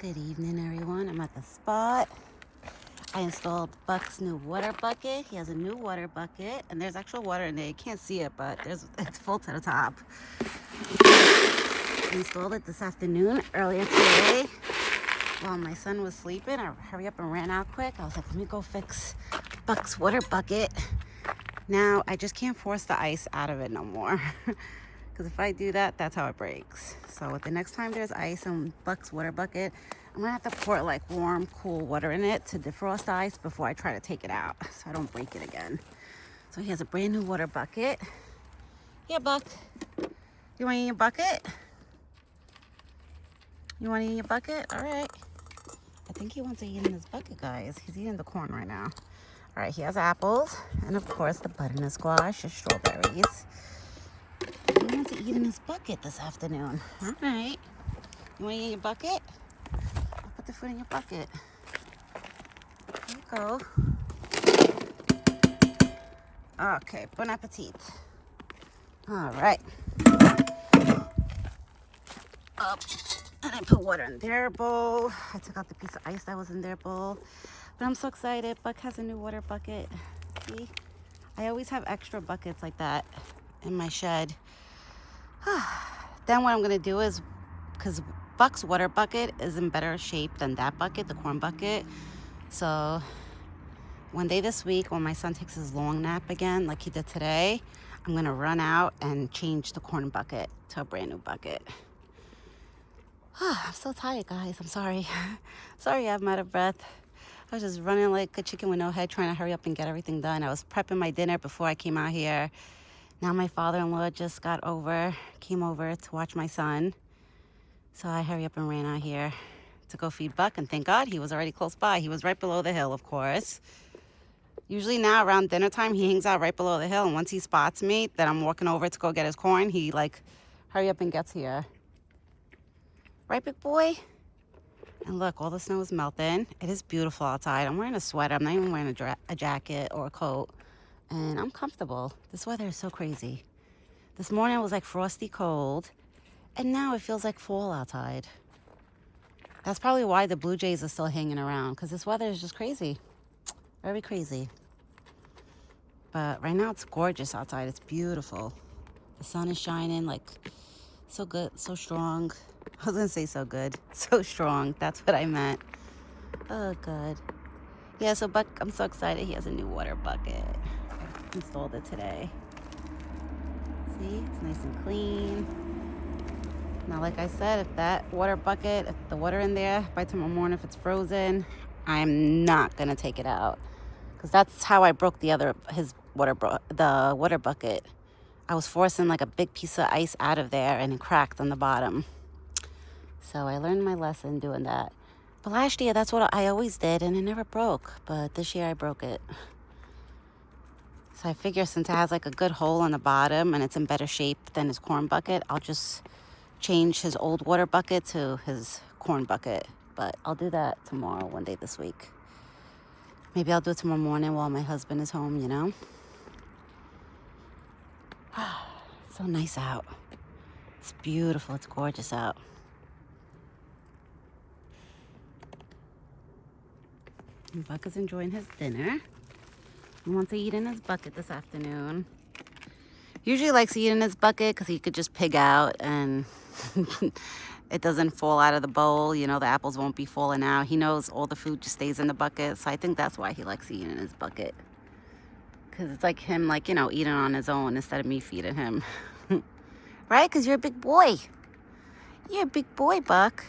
Good evening, everyone. I'm at the spot. I installed Buck's new water bucket. He has a new water bucket, and there's actual water in there. You can't see it, but it's full to the top. I installed it this afternoon, earlier today. While my son was sleeping, I hurry up and ran out quick. I was like, let me go fix Buck's water bucket. Now, I just can't force the ice out of it no more. Because if I do that, that's how it breaks. So the next time there's ice in Buck's water bucket, I'm gonna have to pour like warm, cool water in it to defrost the ice before I try to take it out, so I don't break it again. So he has a brand new water bucket. Here, Buck. You want to eat your bucket? You want to eat your bucket? All right. I think he wants to eat in his bucket, guys. He's eating the corn right now. All right, he has apples, and of course the butternut squash, the strawberries. He wants to eat in his bucket this afternoon. All right. You want to eat in your bucket? I'll put the food in your bucket. There you go. Okay, bon appetit. All right. Up. And I put water in their bowl. I took out the piece of ice that was in their bowl. But I'm so excited. Buck has a new water bucket. See? I always have extra buckets like that in my shed. Then what I'm going to do is, because Buck's water bucket is in better shape than that bucket, the corn bucket. So one day this week, when my son takes his long nap again, like he did today, I'm going to run out and change the corn bucket to a brand new bucket. I'm so tired, guys. I'm sorry. Sorry I'm out of breath. I was just running like a chicken with no head, trying to hurry up and get everything done. I was prepping my dinner before I came out here. Now my father-in-law just came over to watch my son. So I hurry up and ran out here to go feed Buck, and thank God he was already close by. He was right below the hill, of course. Usually now around dinner time, he hangs out right below the hill, and once he spots me that I'm walking over to go get his corn, he like hurry up and gets here. Right, big boy? And look, all the snow is melting. It is beautiful outside. I'm wearing a sweater. I'm not even wearing a jacket or a coat. And I'm comfortable. This weather is so crazy. This morning it was like frosty cold. And now it feels like fall outside. That's probably why the blue jays are still hanging around. Because this weather is just crazy. Very crazy. But right now it's gorgeous outside. It's beautiful. The sun is shining like so good, so strong. I was gonna say so good, so strong. That's what I meant. Oh, good. Yeah, so Buck, I'm so excited. He has a new water bucket. I installed it today. See, it's nice and clean. Now, like I said, if that water bucket, if the water in there by tomorrow morning, if it's frozen, I'm not gonna take it out, because that's how I broke the water bucket. I was forcing like a big piece of ice out of there, and it cracked on the bottom. So I learned my lesson doing that. But last year, that's what I always did, and it never broke. But this year, I broke it. So I figure since it has like a good hole on the bottom and it's in better shape than his corn bucket, I'll just change his old water bucket to his corn bucket. But I'll do that tomorrow, one day this week. Maybe I'll do it tomorrow morning while my husband is home, you know? So nice out. It's beautiful. It's gorgeous out. And Buck is enjoying his dinner. He wants to eat in his bucket this afternoon. Usually likes to eat in his bucket because he could just pig out and it doesn't fall out of the bowl. You know, the apples won't be falling out. He knows all the food just stays in the bucket. So I think that's why he likes eating in his bucket. Because it's like him, like, you know, eating on his own instead of me feeding him. Right? Because you're a big boy. You're a big boy, Buck.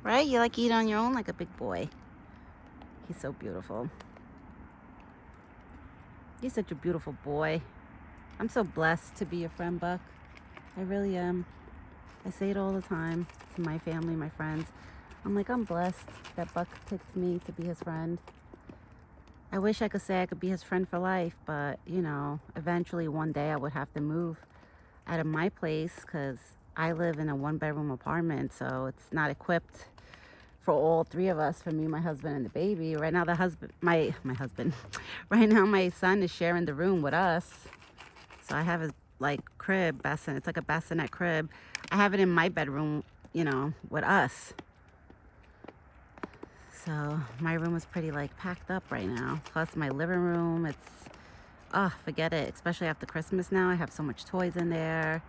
Right? You like eating on your own like a big boy. He's so beautiful. He's such a beautiful boy. I'm so blessed to be your friend, Buck. I really am. I say it all the time to my family, my friends. I'm like, I'm blessed that Buck picked me to be his friend. I wish I could say I could be his friend for life, but, you know, eventually one day I would have to move out of my place because I live in a one-bedroom apartment, so it's not equipped for all three of us, for me, my husband, and the baby. Right now, my husband, right now my son is sharing the room with us. So I have his like crib, bassinet. It's like a bassinet crib. I have it in my bedroom, you know, with us. So my room is pretty like packed up right now. Plus my living room, it's, oh, forget it. Especially after Christmas now, I have so much toys in there.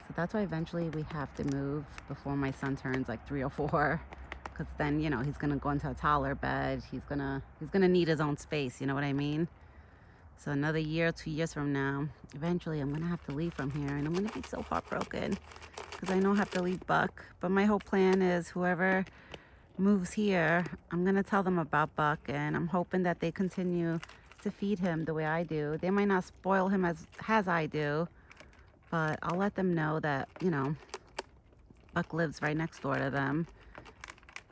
So that's why eventually we have to move before my son turns like 3 or 4. Because then, you know, he's gonna go into a toddler bed. He's gonna need his own space, you know what I mean? So another year, 2 years from now, eventually I'm gonna have to leave from here, and I'm gonna be so heartbroken because I know I have to leave Buck. But my whole plan is whoever moves here, I'm gonna tell them about Buck, and I'm hoping that they continue to feed him the way I do. They might not spoil him as I do, but I'll let them know that, you know, Buck lives right next door to them,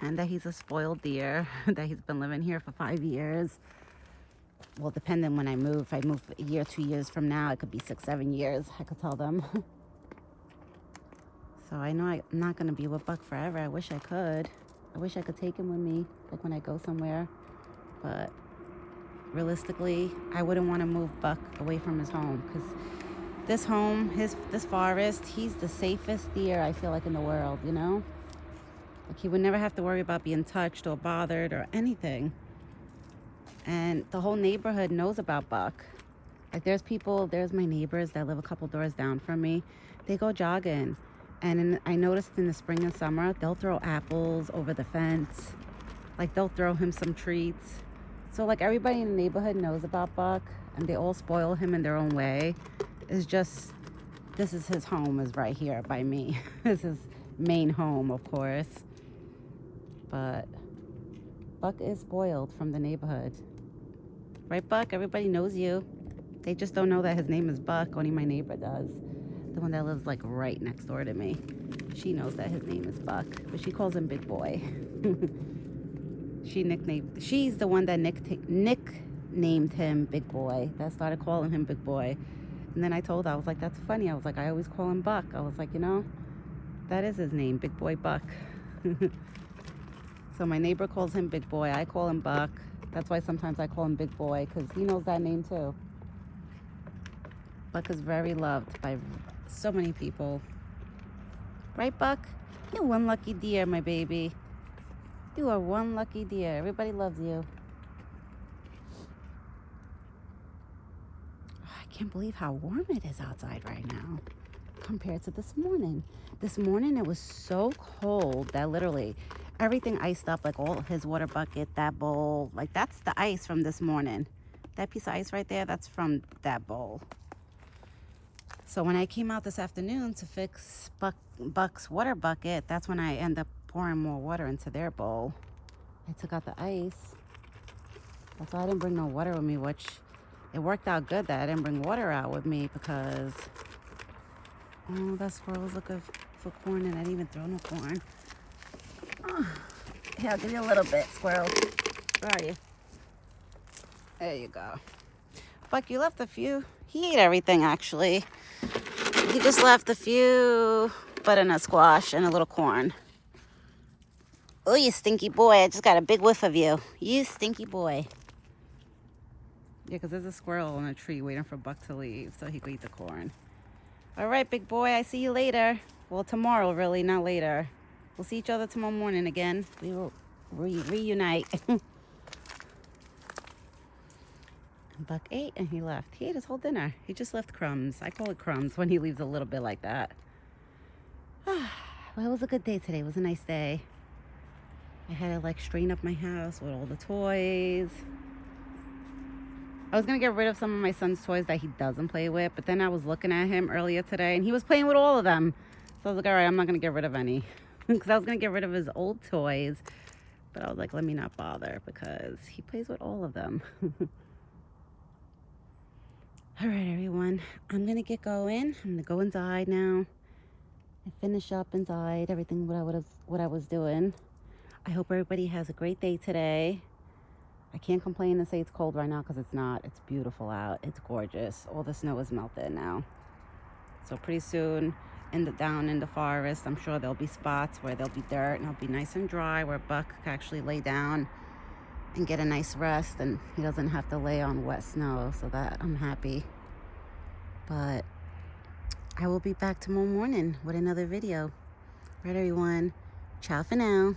and that he's a spoiled deer, that he's been living here for 5 years. Well, depending when I move. If I move a year, 2 years from now, it could be 6, 7 years. I could tell them. So I know I'm not going to be with Buck forever. I wish I could. I wish I could take him with me, like when I go somewhere. But realistically, I wouldn't want to move Buck away from his home. Because this home, this forest, he's the safest deer, I feel like, in the world, you know? Like, he would never have to worry about being touched or bothered or anything. And the whole neighborhood knows about Buck. Like, there's my neighbors that live a couple doors down from me. They go jogging. And I noticed in the spring and summer, they'll throw apples over the fence. Like, they'll throw him some treats. So, like, everybody in the neighborhood knows about Buck, and they all spoil him in their own way. It's just, this is his home, is right here by me. This is his main home, of course. But Buck is spoiled from the neighborhood. Right, Buck? Everybody knows you. They just don't know that his name is Buck. Only my neighbor does. The one that lives like right next door to me. She knows that his name is Buck, but she calls him Big Boy. She's the one that nicknamed him Big Boy. That started calling him Big Boy. And then I told her, I was like, that's funny. I was like, I always call him Buck. I was like, you know, that is his name, Big Boy Buck. So my neighbor calls him Big Boy. I call him Buck. That's why sometimes I call him Big Boy, because he knows that name too. Buck is very loved by so many people. Right, Buck? You're one lucky deer, my baby. You are one lucky deer. Everybody loves you. I can't believe how warm it is outside right now compared to this morning. This morning it was so cold that literally everything iced up, like all his water bucket, that bowl. Like, that's the ice from this morning. That piece of ice right there, that's from that bowl. So when I came out this afternoon to fix Buck's water bucket, that's when I end up pouring more water into their bowl. I took out the ice. That's why I didn't bring no water with me, which it worked out good that I didn't bring water out with me, because, oh, that squirrel was looking for corn and I didn't even throw no corn. Oh, here, I'll give you a little bit, squirrel. Where are you? There you go. Buck, you left a few. He ate everything, actually. He just left a few butternut squash and a little corn. Oh, you stinky boy. I just got a big whiff of you. You stinky boy. Yeah, because there's a squirrel on a tree waiting for Buck to leave so he could eat the corn. All right, big boy. I see you later. Well, tomorrow, really, not later. We'll see each other tomorrow morning again. We will reunite. Buck ate and he left. He ate his whole dinner. He just left crumbs. I call it crumbs when he leaves a little bit like that. Well, it was a good day today. It was a nice day. I had to like straighten up my house with all the toys. I was going to get rid of some of my son's toys that he doesn't play with, but then I was looking at him earlier today and he was playing with all of them. So I was like, all right, I'm not going to get rid of any. Because I was going to get rid of his old toys. But I was like, let me not bother, because he plays with all of them. All right, everyone. I'm going to get going. I'm going to go inside now and finish up inside everything what I was doing. I hope everybody has a great day today. I can't complain and say it's cold right now, because it's not. It's beautiful out. It's gorgeous. All the snow is melted now. So pretty soon, down in the forest, I'm sure there'll be spots where there'll be dirt and it'll be nice and dry, where Buck can actually lay down and get a nice rest, and he doesn't have to lay on wet snow. So that I'm happy. But I will be back tomorrow morning with another video. All right, everyone. Ciao for now.